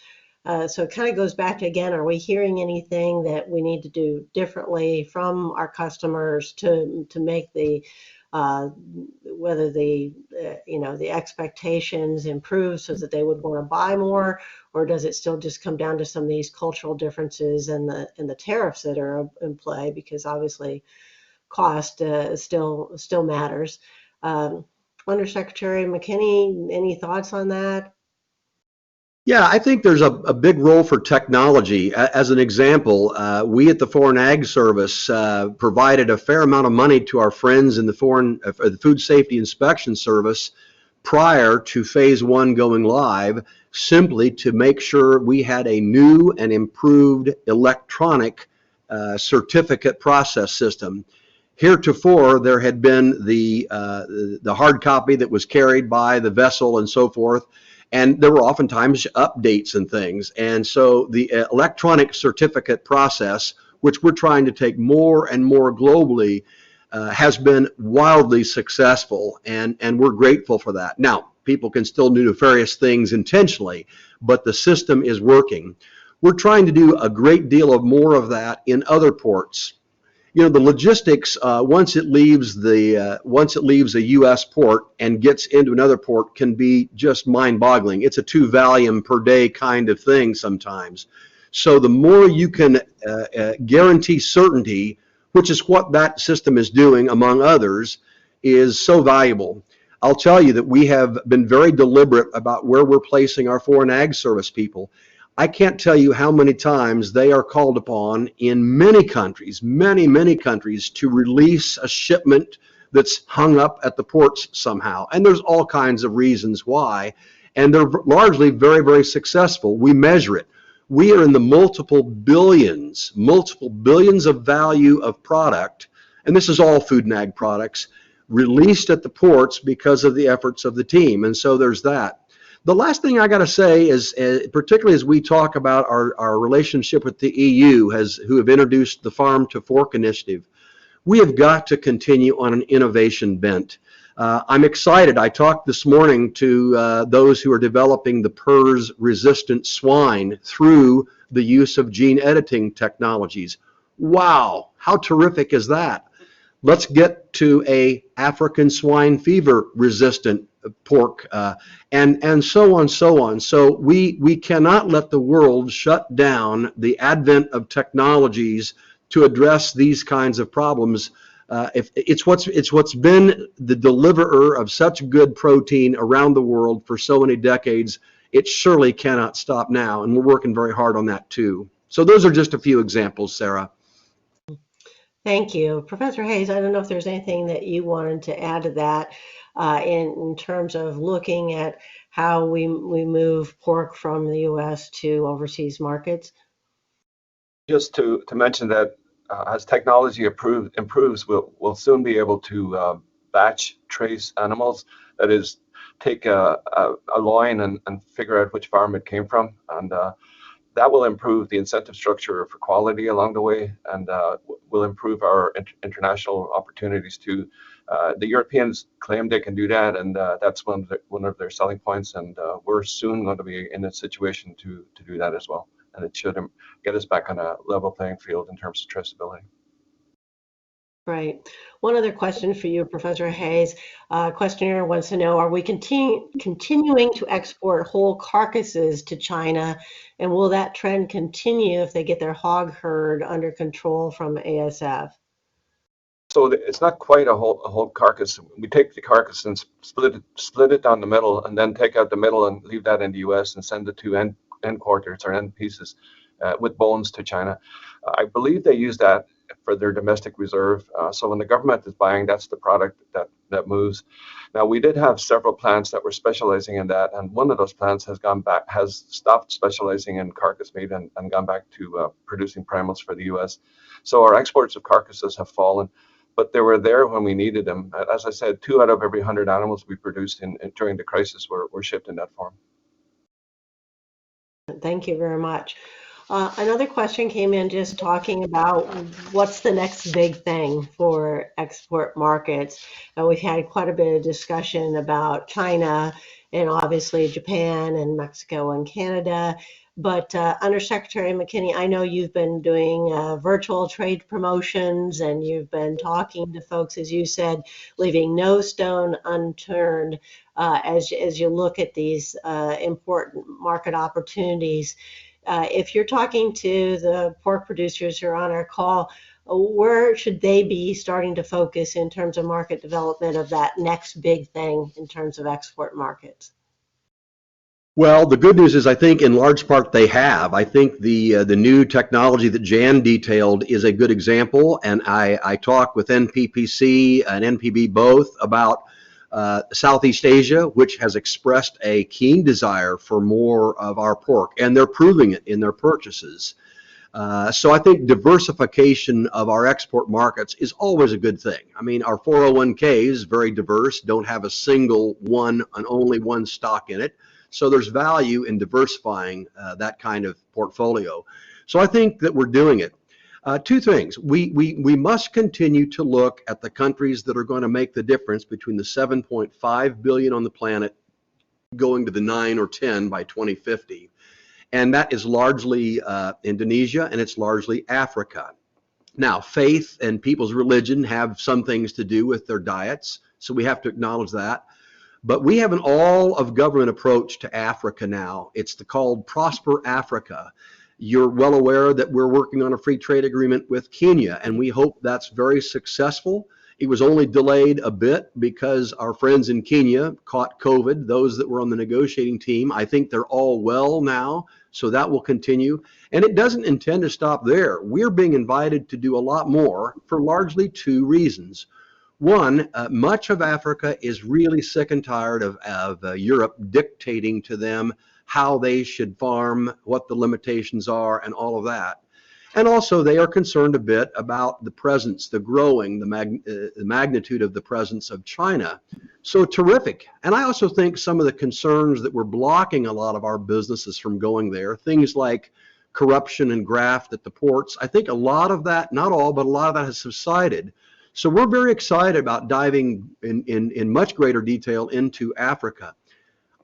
So it kind of goes back to, again, are we hearing anything that we need to do differently from our customers to make the whether the the expectations improve so that they would want to buy more, or does it still just come down to some of these cultural differences and the tariffs that are in play, because obviously cost still matters. Undersecretary McKinney, any thoughts on that? Yeah, I think there's a big role for technology. As an example, we at the Foreign Ag Service provided a fair amount of money to our friends in the Food Safety Inspection Service prior to phase 1 going live, simply to make sure we had a new and improved electronic certificate process system. Heretofore, there had been the hard copy that was carried by the vessel and so forth, and there were oftentimes updates and things. And so the electronic certificate process, which we're trying to take more and more globally, has been wildly successful, and we're grateful for that. Now, people can still do nefarious things intentionally, but the system is working. We're trying to do a great deal of more of that in other ports. You know, the logistics, once it leaves a U.S. port and gets into another port, can be just mind-boggling. It's a 2 volume per day kind of thing sometimes. So the more you can guarantee certainty, which is what that system is doing, among others, is so valuable. I'll tell you that we have been very deliberate about where we're placing our foreign ag service people. I can't tell you how many times they are called upon in many countries, many countries, to release a shipment that's hung up at the ports somehow. And there's all kinds of reasons why. And they're largely very successful. We measure it. We are in the multiple billions of value of product, and this is all food and ag products, released at the ports because of the efforts of the team. And so there's that. The last thing I got to say is, particularly as we talk about our relationship with the EU, who have introduced the Farm to Fork initiative, we have got to continue on an innovation bent. I'm excited. I talked this morning to those who are developing the PRRS-resistant swine through the use of gene editing technologies. Wow, how terrific is that? Let's get to a African swine fever resistant pork, and so on. So we cannot let the world shut down the advent of technologies to address these kinds of problems. If it's what's been the deliverer of such good protein around the world for so many decades, it surely cannot stop now, and we're working very hard on that too. So those are just a few examples, Sarah. Thank you. Professor Hayes, I don't know if there's anything that you wanted to add to that in terms of looking at how we move pork from the U.S. to overseas markets. Just to mention that as technology improves, we'll soon be able to batch trace animals. That is, take a loin and figure out which farm it came from, and that will improve the incentive structure for quality along the way, and will improve our international opportunities too. The Europeans claim they can do that, and that's one of their selling points, and we're soon going to be in a situation to do that as well. And it should get us back on a level playing field in terms of traceability. Right. One other question for you, Professor Hayes. Questioner wants to know, are we continuing to export whole carcasses to China, and will that trend continue if they get their hog herd under control from ASF? So it's not quite a whole carcass. We take the carcass and split it down the middle, and then take out the middle and leave that in the U.S. and send it to end quarters or end pieces with bones to China. I believe they use that for their domestic reserve. So when the government is buying, that's the product that moves. Now, we did have several plants that were specializing in that, and one of those plants has stopped specializing in carcass meat and gone back to producing primals for the U.S. So our exports of carcasses have fallen, but they were there when we needed them. As I said, 2 out of every 100 animals we produced during the crisis were shipped in that form. Thank you very much. Another question came in just talking about what's the next big thing for export markets. We've had quite a bit of discussion about China and obviously Japan and Mexico and Canada. But Undersecretary McKinney, I know you've been doing virtual trade promotions, and you've been talking to folks, as you said, leaving no stone unturned as you look at these important market opportunities. If you're talking to the pork producers who are on our call, where should they be starting to focus in terms of market development of that next big thing in terms of export markets? Well, the good news is I think in large part they have. I think the new technology that Jan detailed is a good example, and I talked with NPPC and NPB both about Southeast Asia, which has expressed a keen desire for more of our pork, and they're proving it in their purchases. So I think diversification of our export markets is always a good thing. I mean, our 401k is very diverse, don't have a single one and only one stock in it. So there's value in diversifying that kind of portfolio. So I think that we're doing it. Two things. We must continue to look at the countries that are going to make the difference between the 7.5 billion on the planet going to the 9 or 10 by 2050. And that is largely Indonesia, and it's largely Africa. Now, faith and people's religion have some things to do with their diets, so we have to acknowledge that. But we have an all-of-government approach to Africa now. It's called Prosper Africa. You're well aware that we're working on a free trade agreement with Kenya, and we hope that's very successful. It was only delayed a bit because our friends in Kenya caught COVID, those that were on the negotiating team. I think they're all well now, so that will continue. And it doesn't intend to stop there. We're being invited to do a lot more for largely two reasons. One, much of Africa is really sick and tired of Europe dictating to them how they should farm, what the limitations are, and all of that. And also they are concerned a bit about the presence, the magnitude of the presence of China. So terrific. And I also think some of the concerns that were blocking a lot of our businesses from going there, things like corruption and graft at the ports, I think a lot of that, not all, but a lot of that has subsided. So we're very excited about diving in much greater detail into Africa.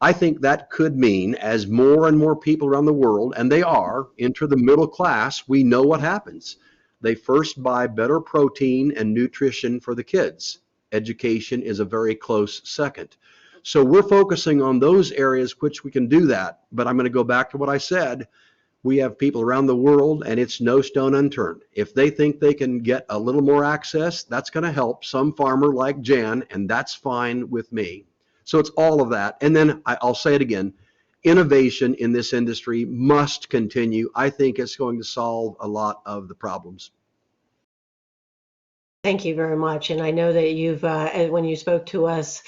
I think that could mean as more and more people around the world, and they are, enter the middle class, we know what happens. They first buy better protein and nutrition for the kids. Education is a very close second. So we're focusing on those areas which we can do that. But I'm going to go back to what I said. We have people around the world, and it's no stone unturned. If they think they can get a little more access, that's going to help some farmer like Jan, and that's fine with me. So it's all of that. And then I'll say it again, innovation in this industry must continue. I think it's going to solve a lot of the problems. Thank you very much. And I know that you've, when you spoke to us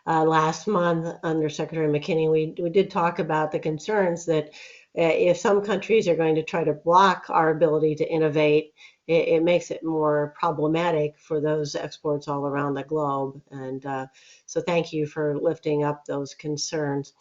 last month, Undersecretary McKinney, we did talk about the concerns that if some countries are going to try to block our ability to innovate, it makes it more problematic for those exports all around the globe. And so thank you for lifting up those concerns.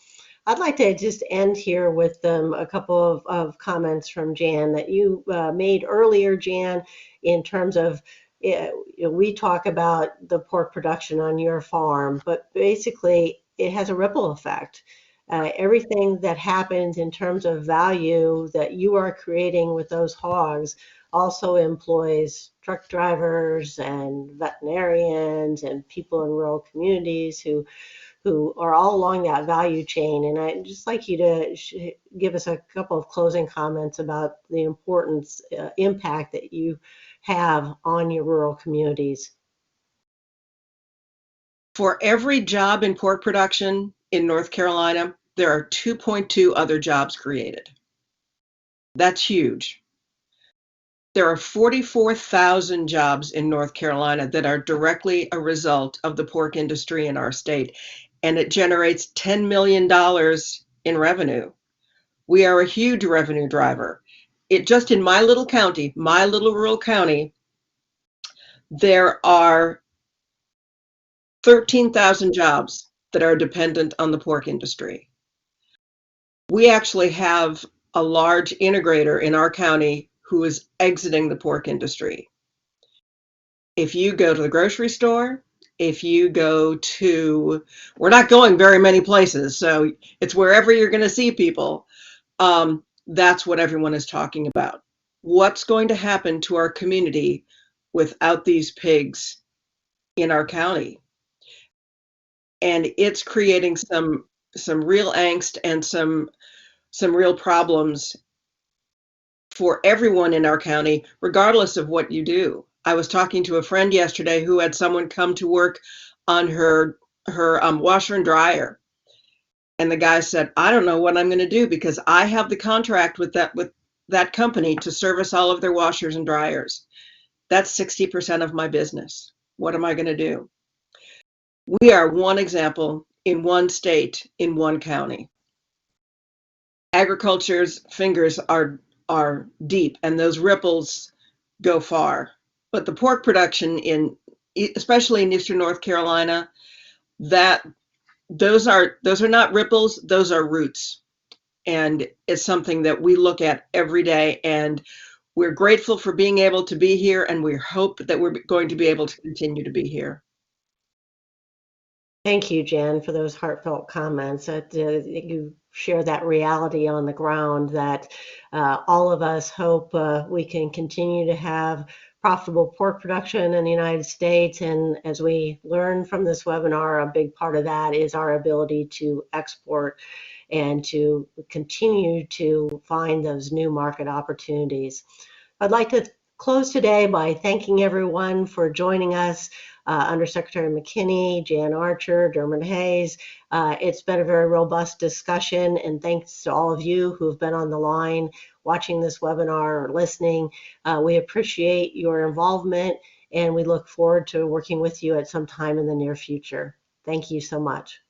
I'd like to just end here with a couple of comments from Jan that you made earlier, Jan, in terms of we talk about the pork production on your farm, but basically it has a ripple effect. Everything that happens in terms of value that you are creating with those hogs also employs truck drivers and veterinarians and people in rural communities who are all along that value chain. And I'd just like you to give us a couple of closing comments about the importance, impact that you have on your rural communities. For every job in pork production in North Carolina, there are 2.2 other jobs created. That's huge. There are 44,000 jobs in North Carolina that are directly a result of the pork industry in our state, and it generates $10 million in revenue. We are a huge revenue driver. Just in my little county, my little rural county, there are 13,000 jobs that are dependent on the pork industry. We actually have a large integrator in our county who is exiting the pork industry. If you go to the grocery store, if you go to, we're not going very many places, so it's wherever you're going to see people. That's what everyone is talking about. What's going to happen to our community without these pigs in our county? And it's creating some real angst and some real problems for everyone in our county, regardless of what you do. I was talking to a friend yesterday who had someone come to work on her washer and dryer. And the guy said, I don't know what I'm going to do because I have the contract with that company to service all of their washers and dryers. That's 60% of my business. What am I going to do? We are one example in one state, in one county. Agriculture's fingers are are deep, and those ripples go far. But the pork production especially in eastern North Carolina, that those are not ripples, those are roots. And it's something that we look at every day, and we're grateful for being able to be here, and we hope that we're going to be able to continue to be here. Thank you, Jan, for those heartfelt comments. You share that reality on the ground that all of us hope we can continue to have profitable pork production in the United States. And as we learn from this webinar, a big part of that is our ability to export and to continue to find those new market opportunities. I'd like to close today by thanking everyone for joining us. Undersecretary McKinney, Jan Archer, Dermot Hayes. It's been a very robust discussion, and thanks to all of you who have been on the line watching this webinar or listening. We appreciate your involvement, and we look forward to working with you at some time in the near future. Thank you so much.